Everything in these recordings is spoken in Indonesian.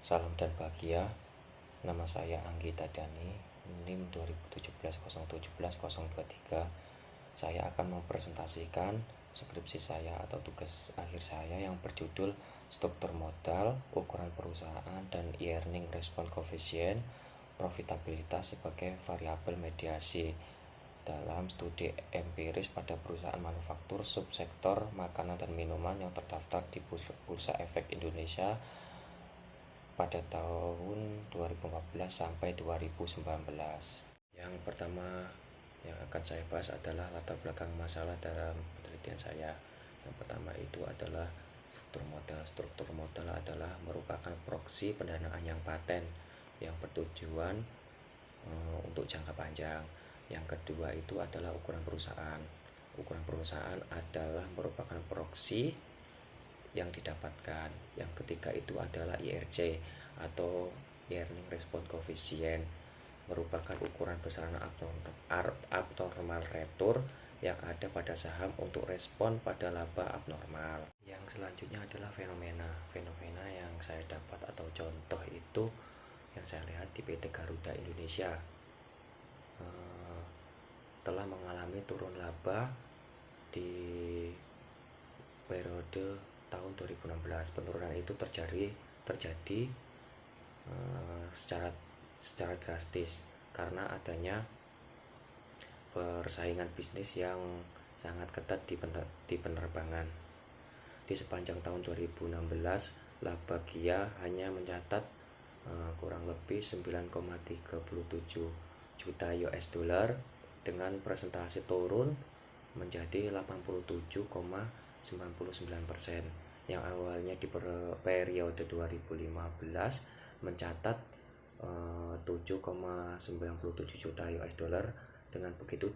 Salam dan bahagia. Nama saya Anggita Dani, NIM 2017 017 023. Saya akan mempresentasikan skripsi saya atau tugas akhir saya yang berjudul Struktur Modal, Ukuran Perusahaan, dan Earning Response Coefficient, Profitabilitas sebagai variabel mediasi dalam studi empiris pada perusahaan manufaktur subsektor makanan dan minuman yang terdaftar di Bursa Efek Indonesia pada tahun 2014 sampai 2019. Yang pertama yang akan saya bahas adalah latar belakang masalah dalam penelitian saya. Yang pertama itu adalah struktur modal. Struktur modal adalah merupakan proksi pendanaan yang paten yang bertujuan untuk jangka panjang. Yang kedua itu adalah ukuran perusahaan. Ukuran perusahaan adalah merupakan proksi yang didapatkan. Yang ketiga itu adalah IRC atau Earning Response Coefficient, merupakan ukuran besaran abnormal retur yang ada pada saham untuk respon pada laba abnormal. Yang selanjutnya adalah fenomena. Fenomena yang saya dapat atau contoh itu yang saya lihat di PT Garuda Indonesia telah mengalami turun laba di periode tahun 2016. Penurunan itu terjadi secara drastis karena adanya persaingan bisnis yang sangat ketat di penerbangan. Di sepanjang tahun 2016, laba Gia hanya mencatat kurang lebih 9,37 juta US dollar dengan presentasi turun menjadi 87,99%, yang awalnya di periode 2015 mencatat 7,97 juta US dollar. Dengan begitu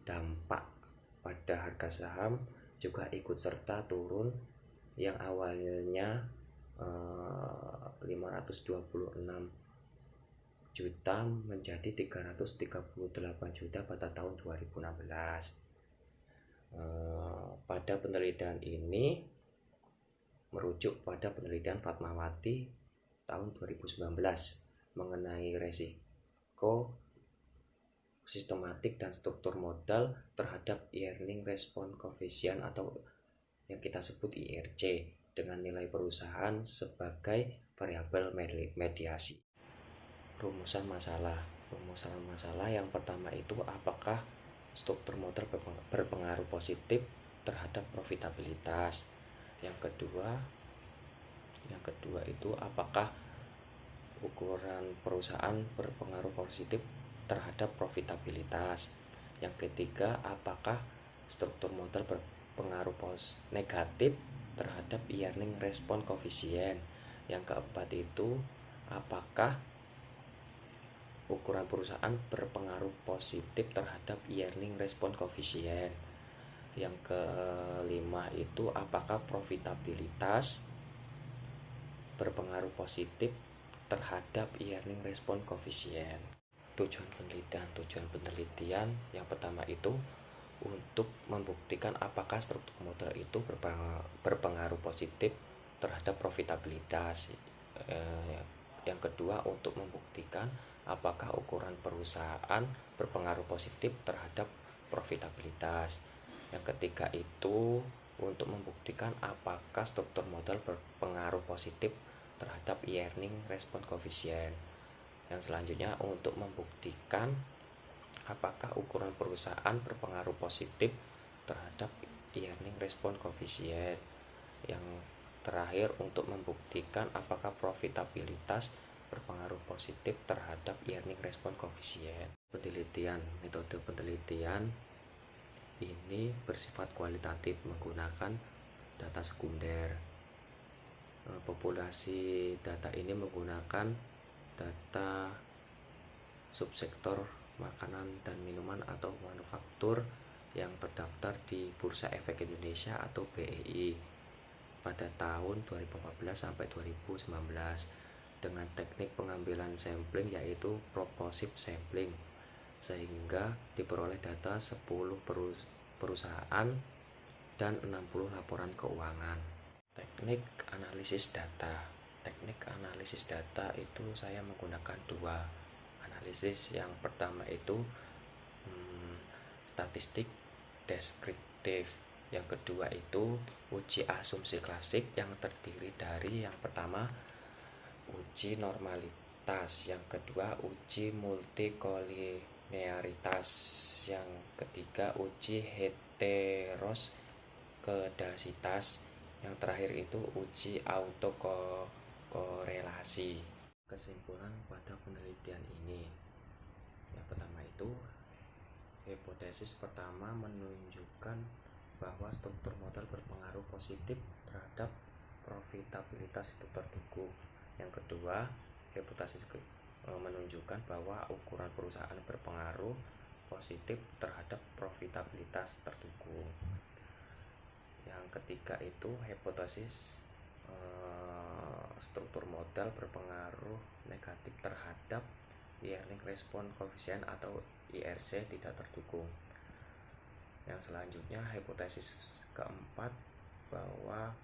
dampak pada harga saham juga ikut serta turun, yang awalnya 526 juta menjadi 338 juta pada tahun 2016. Pada penelitian ini merujuk pada penelitian Fatmawati tahun 2019 mengenai resiko sistematik dan struktur modal terhadap Earning Response Coefficient atau yang kita sebut IRC dengan nilai perusahaan sebagai variabel mediasi. Rumusan masalah yang pertama itu apakah struktur modal berpengaruh positif terhadap profitabilitas. Yang kedua itu apakah ukuran perusahaan berpengaruh positif terhadap profitabilitas. Yang ketiga, apakah struktur modal berpengaruh negatif terhadap Earning Response Coefficient. Yang keempat itu apakah ukuran perusahaan berpengaruh positif terhadap Earning Response Coefficient. Yang kelima itu apakah profitabilitas berpengaruh positif terhadap Earning Response Coefficient. Tujuan penelitian yang pertama itu untuk membuktikan apakah struktur modal itu berpengaruh positif terhadap profitabilitas. Yang kedua untuk membuktikan apakah ukuran perusahaan berpengaruh positif terhadap profitabilitas. Yang ketiga itu untuk membuktikan apakah struktur modal berpengaruh positif terhadap Earning Response Coefficient. Yang selanjutnya untuk membuktikan apakah ukuran perusahaan berpengaruh positif terhadap Earning Response Coefficient. Yang terakhir untuk membuktikan apakah profitabilitas berpengaruh positif terhadap Earning Response Coefficient. Metode penelitian ini bersifat kualitatif menggunakan data sekunder. Populasi data ini menggunakan data subsektor makanan dan minuman atau manufaktur yang terdaftar di Bursa Efek Indonesia atau BEI pada tahun 2014 sampai 2019 dengan teknik pengambilan sampling yaitu proportive sampling, sehingga diperoleh data 10 perusahaan dan 60 laporan keuangan. Teknik analisis data. teknik analisis data itu saya menggunakan dua analisis. Yang pertama itu statistik deskriptif. Yang kedua itu uji asumsi klasik yang terdiri dari yang pertama uji normalitas, yang kedua uji multikolinearitas, yang ketiga uji heteroskedasitas, yang terakhir itu uji autokorelasi. Kesimpulan pada penelitian ini, yang pertama itu hipotesis pertama menunjukkan bahwa struktur modal berpengaruh positif terhadap profitabilitas itu terdukung. Yang kedua, hipotesis menunjukkan bahwa ukuran perusahaan berpengaruh positif terhadap profitabilitas terdukung. Yang ketiga itu hipotesis struktur modal berpengaruh negatif terhadap Earning Response Coefficient atau IRC tidak terdukung. Yang selanjutnya hipotesis keempat bahwa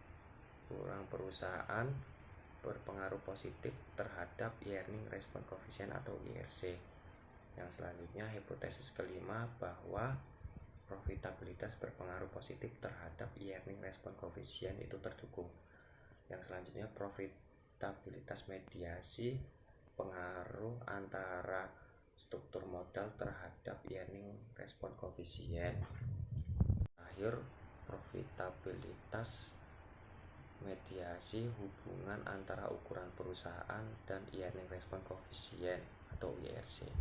ukuran perusahaan berpengaruh positif terhadap Earning Response Coefficient atau IRC. Yang selanjutnya hipotesis kelima bahwa profitabilitas berpengaruh positif terhadap Earning Response Coefficient itu terdukung. Yang selanjutnya profitabilitas mediasi pengaruh antara struktur modal terhadap Earning Response Coefficient. Terakhir, profitabilitas mediasi hubungan antara ukuran perusahaan dan Earning Response Coefficient atau IRC.